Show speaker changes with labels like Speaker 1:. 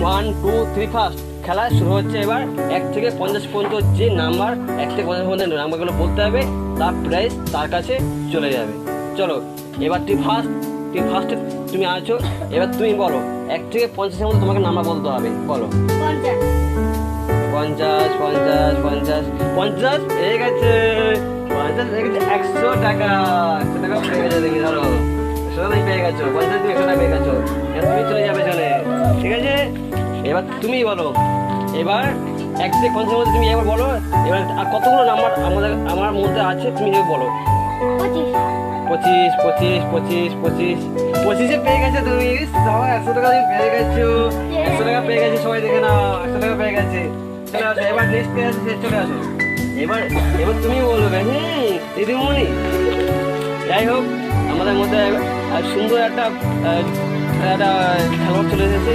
Speaker 1: One two three first খেলা শুরু হচ্ছে। এবার 1 থেকে 50 পর্যন্ত যে নাম্বার 1 থেকে 50 পর্যন্ত নাম্বারগুলো বলতে হবে, তার প্রাইজ তার কাছে চলে যাবে। চলো এবার তুই ফার্স্টে তুমি আছো, এবার তুমি বলো 1 থেকে 50-এর মধ্যে তোমাকে নাম্বার বলতে হবে। বলো 50 50 50 50 হয়ে গেছে। 50 হয়ে গেছে। 100 টাকা, 100 টাকা পেয়ে গেছো তুমি। ধরো 100 টাকা পেয়ে গেছো। 50 তুমি 100 টাকা পেয়ে গেছো। এবার তুমি চলে যাবে চলে, ঠিক আছে? এবার তুমি বলো, এবার 1 থেকে 50-এর মধ্যে তুমি এবার বলো। এবার আর কতগুলো নাম্বার আমার মধ্যে আছে তুমি এবার বলো। 25 25 25 25 25-এ পেয়ে গেছে তুমি। সবাই 100 টাকা তুমি পেয়ে গেছো। 100 টাকা পেয়ে গেছে, সবাই দেখে নাও 100 টাকা পেয়ে গেছে। চলে আসো, এবার নেক্সট পেয়ে আসছে, চলে আসো। এবার তুমি বলবে দিদিমণি। যাই হোক, আমাদের মধ্যে সুন্দর একটা খেলোয়াড় চলে এসেছে।